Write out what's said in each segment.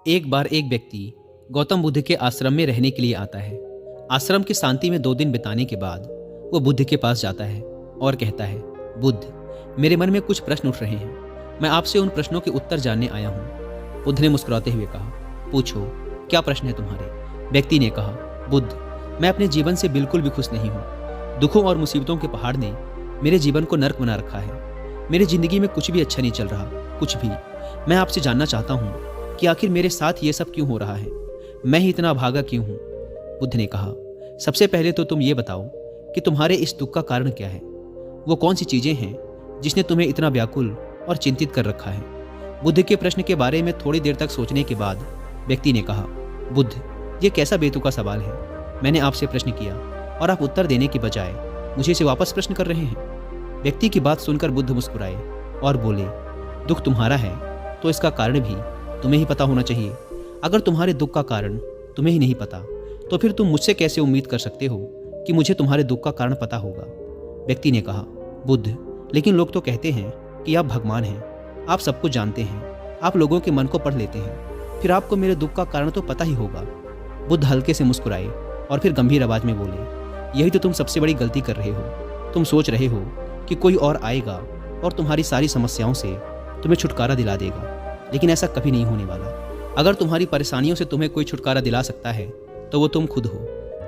एक बार एक व्यक्ति गौतम बुद्ध के आश्रम में रहने के लिए आता है। आश्रम की शांति में 2 दिन बिताने के बाद वो बुद्ध के पास जाता है और कहता है, बुद्ध, मेरे मन में कुछ प्रश्न उठ रहे हैं। मैं आपसे उन प्रश्नों के उत्तर जानने आया हूँ। बुद्ध ने मुस्कुराते हुए कहा, पूछो, क्या प्रश्न है तुम्हारे? व्यक्ति ने कहा, बुद्ध, मैं अपने जीवन से बिल्कुल भी खुश नहीं हूँ। दुखों और मुसीबतों के पहाड़ ने मेरे जीवन को नर्क बना रखा है। मेरी जिंदगी में कुछ भी अच्छा नहीं चल रहा, कुछ भी। मैं आपसे जानना चाहता हूँ कि आखिर मेरे साथ ये सब क्यों हो रहा है? मैं ही इतना भागा क्यों हूँ? बुद्ध ने कहा, सबसे पहले तो तुम ये बताओ कि तुम्हारे इस दुख का कारण क्या है? वो कौन सी चीजें हैं जिसने तुम्हें इतना व्याकुल और चिंतित कर रखा है? बुद्ध के प्रश्न के बारे में थोड़ी देर तक सोचने के बाद व्यक्ति ने कहा, बुद्ध, ये कैसा बेतुका सवाल है? मैंने आपसे प्रश्न किया और आप उत्तर देने के बजाय मुझे इसे वापस प्रश्न कर रहे हैं। व्यक्ति की बात सुनकर बुद्ध मुस्कुराए और बोले, दुख तुम्हारा है तो इसका कारण भी तुम्हें ही पता होना चाहिए। अगर तुम्हारे दुख का कारण तुम्हें ही नहीं पता तो फिर तुम मुझसे कैसे उम्मीद कर सकते हो कि मुझे तुम्हारे दुख का कारण पता होगा? व्यक्ति ने कहा, बुद्ध, लेकिन लोग तो कहते हैं कि आप भगवान हैं, आप सब कुछ जानते हैं, आप लोगों के मन को पढ़ लेते हैं, फिर आपको मेरे दुख का कारण तो पता ही होगा। बुद्ध हल्के से मुस्कुराए और फिर गंभीर आवाज में बोले, यही तो तुम सबसे बड़ी गलती कर रहे हो। तुम सोच रहे हो कि कोई और आएगा और तुम्हारी सारी समस्याओं से तुम्हें छुटकारा दिला देगा, लेकिन ऐसा कभी नहीं होने वाला। अगर तुम्हारी परेशानियों से तुम्हें कोई छुटकारा दिला सकता है तो वो तुम खुद हो।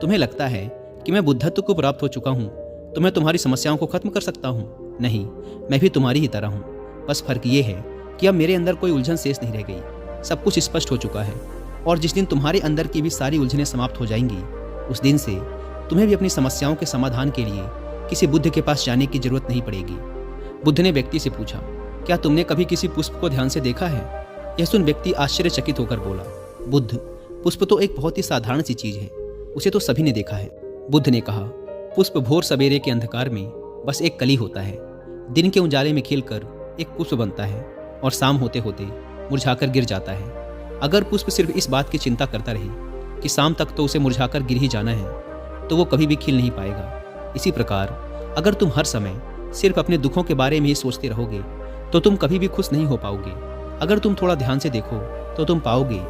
तुम्हें लगता है कि मैं बुद्धत्व को प्राप्त हो चुका हूँ तो मैं तुम्हारी समस्याओं को खत्म कर सकता हूँ। नहीं, मैं भी तुम्हारी ही तरह हूँ। बस फर्क ये है कि अब मेरे अंदर कोई उलझन शेष नहीं रह गई, सब कुछ स्पष्ट हो चुका है। और जिस दिन तुम्हारे अंदर की भी सारी उलझनें समाप्त हो जाएंगी, उस दिन से तुम्हें भी अपनी समस्याओं के समाधान के लिए किसी बुद्ध के पास जाने की जरूरत नहीं पड़ेगी। बुद्ध ने व्यक्ति से पूछा, क्या तुमने कभी किसी पुष्प को ध्यान से देखा है? यह सुन व्यक्ति आश्चर्यचकित होकर बोला, बुद्ध, पुष्प तो एक बहुत ही साधारण सी चीज है, उसे तो सभी ने देखा है। बुद्ध ने कहा, पुष्प भोर सवेरे के अंधकार में बस एक कली होता है। दिन के उजाले में खिलकर एक पुष्प बनता है और शाम होते होते मुरझाकर गिर जाता है। अगर पुष्प सिर्फ इस बात की चिंता करता रहे कि शाम तक तो उसे मुरझाकर गिर ही जाना है, तो वो कभी भी खिल नहीं पाएगा। इसी प्रकार अगर तुम हर समय सिर्फ अपने दुखों के बारे में ही सोचते रहोगे तो तुम कभी भी खुश नहीं हो पाओगे। अगर तुम थोड़ा ध्यान से देखो तो तुम पाओगे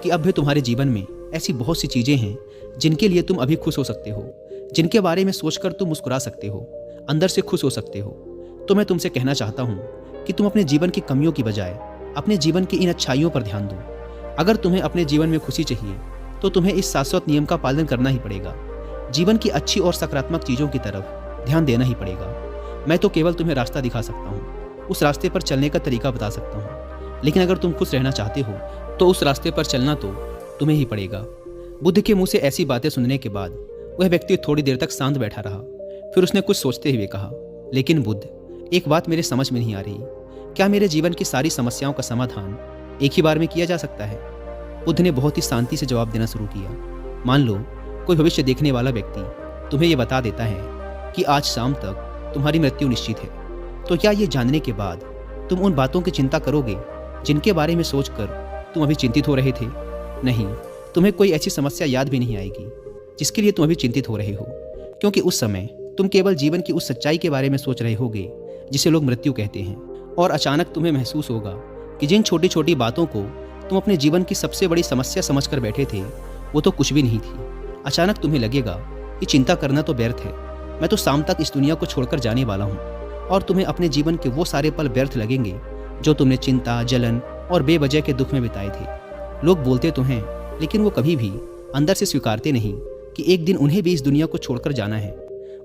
कि अब भी तुम्हारे जीवन में ऐसी बहुत सी चीजें हैं जिनके लिए तुम अभी खुश हो सकते हो, जिनके बारे में सोचकर तुम मुस्कुरा सकते हो, अंदर से खुश हो सकते हो। तो मैं तुमसे कहना चाहता हूँ कि तुम अपने जीवन की कमियों की बजाय अपने जीवन की इन अच्छाइयों पर ध्यान दो। अगर तुम्हें अपने जीवन में खुशी चाहिए तो तुम्हें इस शाश्वत नियम का पालन करना ही पड़ेगा। जीवन की अच्छी और सकारात्मक चीजों की तरफ ध्यान देना ही पड़ेगा। मैं तो केवल तुम्हें रास्ता दिखा सकता हूँ, उस रास्ते पर चलने का तरीका बता सकता हूँ, लेकिन अगर तुम खुश रहना चाहते हो तो उस रास्ते पर चलना तो तुम्हें ही पड़ेगा। बुद्ध के मुंह से ऐसी बातें सुनने के बाद वह व्यक्ति थोड़ी देर तक शांत बैठा रहा। फिर उसने कुछ सोचते हुए कहा, लेकिन बुद्ध, एक बात मेरे समझ में नहीं आ रही, क्या मेरे जीवन की सारी समस्याओं का समाधान एक ही बार में किया जा सकता है? बुद्ध ने बहुत ही शांति से जवाब देना शुरू किया। मान लो कोई भविष्य देखने वाला व्यक्ति तुम्हें यह बता देता है कि आज शाम तक तुम्हारी मृत्यु निश्चित है, तो क्या ये जानने के बाद तुम उन बातों की चिंता करोगे जिनके बारे में सोचकर तुम अभी चिंतित हो रहे थे? नहीं, तुम्हें कोई ऐसी समस्या याद भी नहीं आएगी जिसके लिए तुम अभी चिंतित हो रहे हो, क्योंकि उस समय तुम केवल जीवन की उस सच्चाई के बारे में सोच रहे होगे जिसे लोग मृत्यु कहते हैं। और अचानक तुम्हें महसूस होगा कि जिन छोटी छोटी बातों को तुम अपने जीवन की सबसे बड़ी समस्या समझकर बैठे थे वो तो कुछ भी नहीं थी। अचानक तुम्हें लगेगा कि चिंता करना तो व्यर्थ है, मैं तो शाम तक इस दुनिया को छोड़कर जाने वाला हूँ। और तुम्हें अपने जीवन के वो सारे पल व्यर्थ लगेंगे जो तुमने चिंता, जलन और बेवजह के दुख में बिताए थे। लोग बोलते तो हैं, लेकिन वो कभी भी अंदर से स्वीकारते नहीं कि एक दिन उन्हें भी इस दुनिया को छोड़कर जाना है।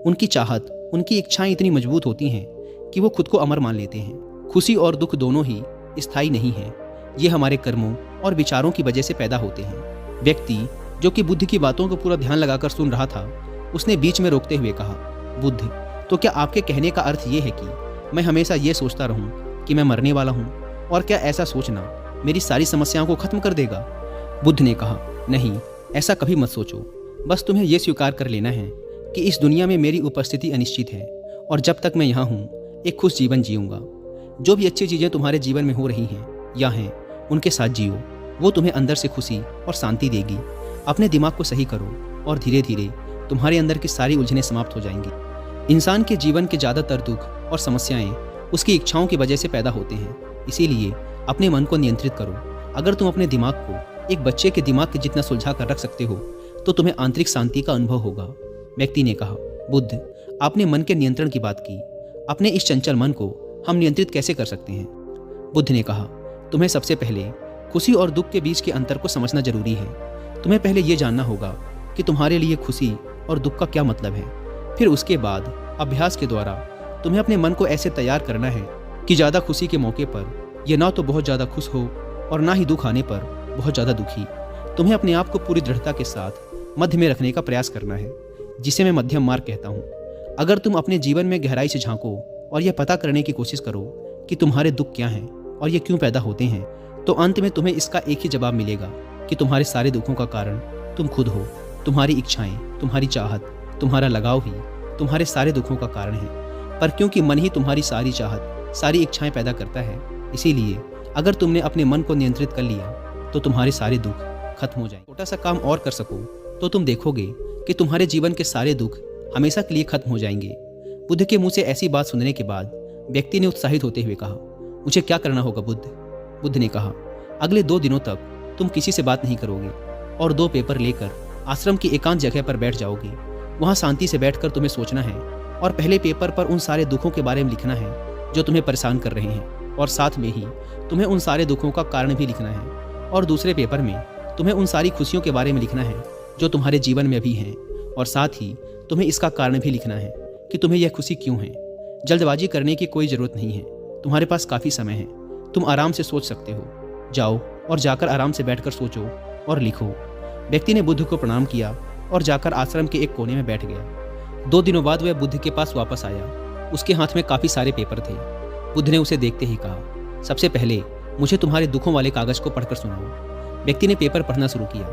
उनकी चाहत, उनकी इच्छाएं इतनी मजबूत होती हैं कि वो खुद को अमर मान लेते हैं। खुशी और दुख दोनों ही स्थायी नहीं हैं, ये हमारे कर्मों और विचारों की वजह से पैदा होते हैं। व्यक्ति जो कि बुद्ध की बातों को पूरा ध्यान लगाकर सुन रहा था, उसने बीच में रोकते हुए कहा, बुद्ध, तो क्या आपके कहने का अर्थ ये है कि मैं हमेशा ये सोचता रहूं कि मैं मरने वाला हूं, और क्या ऐसा सोचना मेरी सारी समस्याओं को खत्म कर देगा? बुद्ध ने कहा, नहीं, ऐसा कभी मत सोचो। बस तुम्हें यह स्वीकार कर लेना है कि इस दुनिया में मेरी उपस्थिति अनिश्चित है, और जब तक मैं यहाँ हूँ एक खुश जीवन जीऊँगा। जो भी अच्छी चीज़ें तुम्हारे जीवन में हो रही हैं या हैं, उनके साथ जियो, वो तुम्हें अंदर से खुशी और शांति देगी। अपने दिमाग को सही करो और धीरे धीरे तुम्हारे अंदर की सारी उलझनें समाप्त हो जाएंगी। इंसान के जीवन के ज़्यादातर दुख और समस्याएं उसकी इच्छाओं की वजह से पैदा होते हैं। इसीलिए अपने मन को नियंत्रित करो, अगर तुम अपने दिमाग को एक बच्चे के दिमाग के जितना सुलझा कर रख सकते हो तो तुम्हें आंतरिक शांति का अनुभव होगा। व्यक्ति ने कहा, बुद्ध, आपने मन के नियंत्रण की बात की। अपने इस चंचल मन को हम नियंत्रित कैसे कर सकते हैं? बुद्ध ने कहा, तुम्हें सबसे पहले खुशी और दुख के बीच के अंतर को समझना जरूरी है। तुम्हें पहले ये जानना होगा कि तुम्हारे लिए खुशी और दुख का क्या मतलब है। फिर उसके बाद अभ्यास के द्वारा तुम्हें अपने मन को ऐसे तैयार करना है कि ज़्यादा खुशी के मौके पर यह ना तो बहुत ज़्यादा खुश हो और ना ही दुख आने पर बहुत ज़्यादा दुखी। तुम्हें अपने आप को पूरी दृढ़ता के साथ मध्य में रखने का प्रयास करना है, जिसे मैं मध्यम मार्ग कहता हूँ। अगर तुम अपने जीवन में गहराई से झांको और यह पता करने की कोशिश करो कि तुम्हारे दुख क्या हैं और ये क्यों पैदा होते हैं, तो अंत में तुम्हें इसका एक ही जवाब मिलेगा कि तुम्हारे सारे दुखों का कारण तुम खुद हो। तुम्हारी इच्छाएं, तुम्हारी चाहत, तुम्हारा लगाव ही तुम्हारे सारे दुखों का कारण है। पर क्योंकि मन ही तुम्हारी सारी चाहत, सारी इच्छाएं पैदा करता है, इसीलिए अगर तुमने अपने मन को नियंत्रित कर लिया तो तुम्हारे सारे दुख खत्म हो जाएंगे। छोटा सा काम और कर सको तो तुम देखोगे कि तुम्हारे जीवन के सारे दुख हमेशा के लिए खत्म हो जाएंगे। बुद्ध के मुंह से ऐसी बात सुनने के बाद व्यक्ति ने उत्साहित होते हुए कहा, मुझे क्या करना होगा बुद्ध? बुद्ध ने कहा, अगले 2 दिनों तक तुम किसी से बात नहीं करोगे और 2 पेपर लेकर आश्रम की एकांत जगह पर बैठ जाओगे। वहाँ शांति से बैठकर तुम्हें सोचना है और पहले पेपर पर उन सारे दुखों के बारे में लिखना है जो तुम्हें परेशान कर रहे हैं, और साथ में ही तुम्हें उन सारे दुखों का कारण भी लिखना है। और दूसरे पेपर में तुम्हें उन सारी खुशियों के बारे में लिखना है जो तुम्हारे जीवन में भी हैं, और साथ ही तुम्हें इसका कारण भी लिखना है कि तुम्हें यह खुशी क्यों है। जल्दबाजी करने की कोई ज़रूरत नहीं है, तुम्हारे पास काफ़ी समय है, तुम आराम से सोच सकते हो। जाओ और जाकर आराम से बैठकर सोचो और लिखो। व्यक्ति ने बुद्ध को प्रणाम किया और जाकर आश्रम के एक कोने में बैठ गया। 2 दिनों बाद वह बुद्ध के पास वापस आया। उसके हाथ में काफ़ी सारे पेपर थे। बुद्ध ने उसे देखते ही कहा, सबसे पहले मुझे तुम्हारे दुखों वाले कागज़ को पढ़कर सुनाओ। व्यक्ति ने पेपर पढ़ना शुरू किया।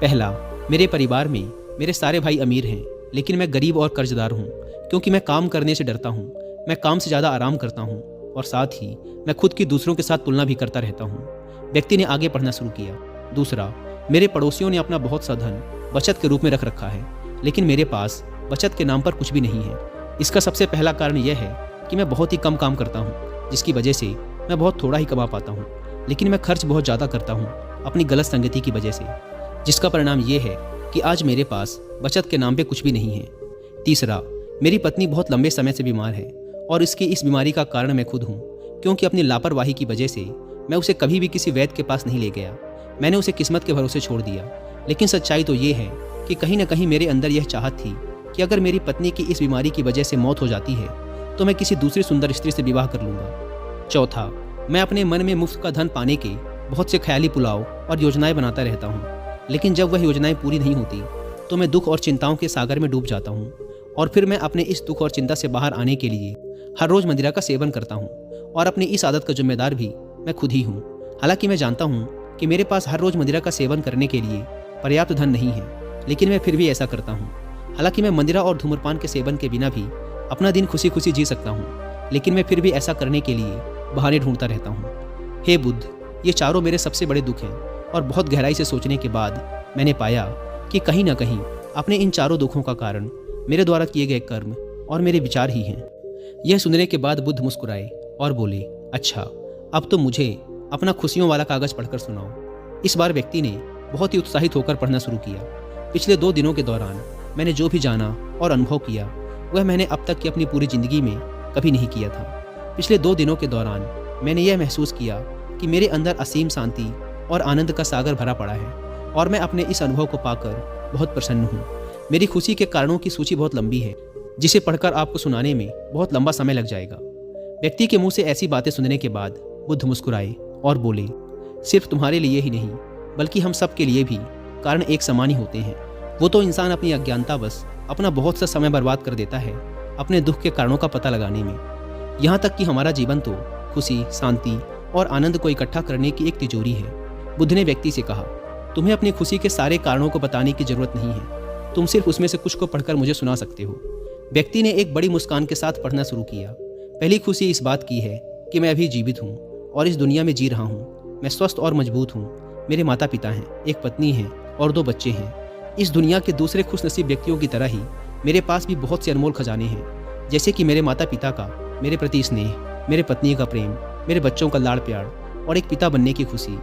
पहला, मेरे परिवार में मेरे सारे भाई अमीर हैं, लेकिन मैं गरीब और कर्जदार हूँ, क्योंकि मैं काम करने से डरता हूँ। मैं काम से ज़्यादा आराम करता हूँ और साथ ही मैं खुद की दूसरों के साथ तुलना भी करता रहता हूँ। व्यक्ति ने आगे पढ़ना शुरू किया। दूसरा, मेरे पड़ोसियों ने अपना बहुत सा धन बचत के रूप में रख रखा है, लेकिन मेरे पास बचत के नाम पर कुछ भी नहीं है। इसका सबसे पहला कारण यह है कि मैं बहुत ही कम काम करता हूँ, जिसकी वजह से मैं बहुत थोड़ा ही कमा पाता हूँ, लेकिन मैं खर्च बहुत ज़्यादा करता हूँ अपनी गलत संगति की वजह से, जिसका परिणाम ये है कि आज मेरे पास बचत के नाम पे कुछ भी नहीं है। तीसरा, मेरी पत्नी बहुत लंबे समय से बीमार है और इसकी इस बीमारी का कारण मैं खुद हूँ, क्योंकि अपनी लापरवाही की वजह से मैं उसे कभी भी किसी वैद्य के पास नहीं ले गया। मैंने उसे किस्मत के भरोसे छोड़ दिया। लेकिन सच्चाई तो ये है कि कहीं ना कहीं मेरे अंदर यह चाहत थी कि अगर मेरी पत्नी की इस बीमारी की वजह से मौत हो जाती है तो मैं किसी दूसरी सुंदर स्त्री से विवाह कर लूँगा। चौथा, मैं अपने मन में मुफ्त का धन पाने के बहुत से ख्याली पुलाव और योजनाएं बनाता रहता हूँ, लेकिन जब वह योजनाएं पूरी नहीं होती तो मैं दुख और चिंताओं के सागर में डूब जाता हूँ, और फिर मैं अपने इस दुख और चिंता से बाहर आने के लिए हर रोज़ मदिरा का सेवन करता हूँ, और अपनी इस आदत का जिम्मेदार भी मैं खुद ही हूँ। हालांकि मैं जानता हूँ कि मेरे पास हर रोज़ मदिरा का सेवन करने के लिए पर्याप्त धन नहीं है, लेकिन मैं फिर भी ऐसा करता हूँ। हालांकि मैं मदिरा और धूम्रपान के सेवन के बिना भी अपना दिन खुशी खुशी जी सकता हूँ, लेकिन मैं फिर भी ऐसा करने के लिए बहाने ढूंढता रहता हूँ। हे बुद्ध, ये चारों मेरे सबसे बड़े दुख हैं, और बहुत गहराई से सोचने के बाद मैंने पाया कि कहीं ना कहीं अपने इन चारों दुखों का कारण मेरे द्वारा किए गए कर्म और मेरे विचार ही हैं। यह सुनने के बाद बुद्ध मुस्कुराए और बोले, अच्छा, अब तो मुझे अपना खुशियों वाला कागज़ पढ़कर सुनाओ। इस बार व्यक्ति ने बहुत ही उत्साहित होकर पढ़ना शुरू किया। पिछले 2 दिनों के दौरान मैंने जो भी जाना और अनुभव किया वह मैंने अब तक की अपनी पूरी ज़िंदगी में कभी नहीं किया था। पिछले 2 दिनों के दौरान मैंने यह महसूस किया कि मेरे अंदर असीम शांति और आनंद का सागर भरा पड़ा है, और मैं अपने इस अनुभव को पाकर बहुत प्रसन्न हूँ। मेरी खुशी के कारणों की सूची बहुत लंबी है, जिसे पढ़कर आपको सुनाने में बहुत लंबा समय लग जाएगा। व्यक्ति के मुंह से ऐसी बातें सुनने के बाद बुद्ध मुस्कुराए और बोले, सिर्फ तुम्हारे लिए ही नहीं बल्कि हम सब के लिए भी कारण एक समान ही होते हैं। वो तो इंसान अपनी अज्ञानतावश अपना बहुत सा समय बर्बाद कर देता है अपने दुख के कारणों का पता लगाने में। यहाँ तक कि हमारा जीवन तो खुशी, शांति और आनंद को इकट्ठा करने की एक तिजोरी है। बुद्ध ने व्यक्ति से कहा, तुम्हें अपनी खुशी के सारे कारणों को बताने की जरूरत नहीं है, तुम सिर्फ उसमें से कुछ को पढ़कर मुझे सुना सकते हो। व्यक्ति ने एक बड़ी मुस्कान के साथ पढ़ना शुरू किया। पहली खुशी इस बात की है कि मैं अभी जीवित हूँ और इस दुनिया में जी रहा हूँ। मैं स्वस्थ और मजबूत हूँ। मेरे माता पिता हैं, एक पत्नी है और 2 बच्चे हैं। इस दुनिया के दूसरे खुशनसीब व्यक्तियों की तरह ही मेरे पास भी बहुत से अनमोल खजाने हैं, जैसे कि मेरे माता पिता का मेरे प्रति स्नेह, मेरे पत्नी का प्रेम, मेरे बच्चों का लाड़ प्यार और एक पिता बनने की खुशी।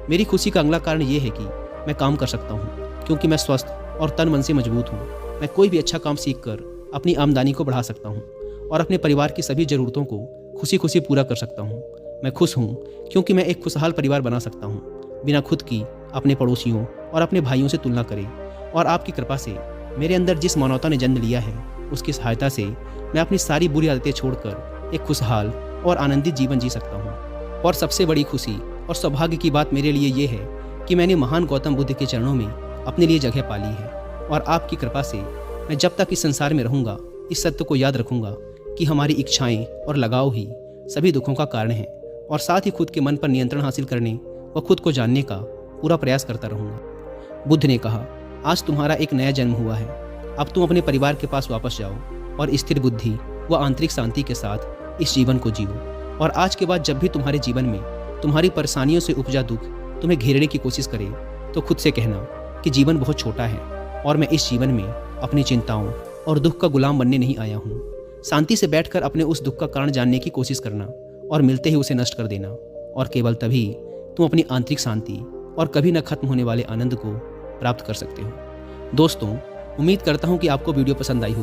मेरी खुशी का अगला कारण ये है कि मैं काम कर सकता हूँ, क्योंकि मैं स्वस्थ और तन मन से मजबूत हूँ। मैं कोई भी अच्छा काम सीख कर अपनी आमदनी को बढ़ा सकता हूँ और अपने परिवार की सभी ज़रूरतों को खुशी खुशी पूरा कर सकता हूँ। मैं खुश हूँ क्योंकि मैं एक खुशहाल परिवार बना सकता हूँ, बिना खुद की अपने पड़ोसियों और अपने भाइयों से तुलना करे। और आपकी कृपा से मेरे अंदर जिस मानवता ने जन्म लिया है, उसकी सहायता से मैं अपनी सारी बुरी आदतें छोड़कर एक खुशहाल और आनंदित जीवन जी सकता हूँ। और सबसे बड़ी खुशी और सौभाग्य की बात मेरे लिए ये है कि मैंने महान गौतम बुद्ध के चरणों में अपने लिए जगह पाली है। और आपकी कृपा से मैं जब तक इस संसार में रहूँगा, इस सत्य को याद रखूँगा कि हमारी इच्छाएं और लगाव ही सभी दुखों का कारण है, और साथ ही खुद के मन पर नियंत्रण हासिल करने व खुद को जानने का पूरा प्रयास करता रहूँगा। बुद्ध ने कहा, आज तुम्हारा एक नया जन्म हुआ है। अब तुम अपने परिवार के पास वापस जाओ और स्थिर बुद्धि व आंतरिक शांति के साथ इस जीवन को जियो। और आज के बाद जब भी तुम्हारे जीवन में तुम्हारी परेशानियों से उपजा दुख तुम्हें घेरने की कोशिश करे, तो खुद से कहना कि जीवन बहुत छोटा है और मैं इस जीवन में अपनी चिंताओं और दुख का गुलाम बनने नहीं आया हूँ। शांति से बैठकर अपने उस दुख का कारण जानने की कोशिश करना और मिलते ही उसे नष्ट कर देना, और केवल तभी तुम अपनी आंतरिक शांति और कभी न खत्म होने वाले आनंद को प्राप्त कर सकते हो। दोस्तों, उम्मीद करता हूँ कि आपको वीडियो पसंद आई हो।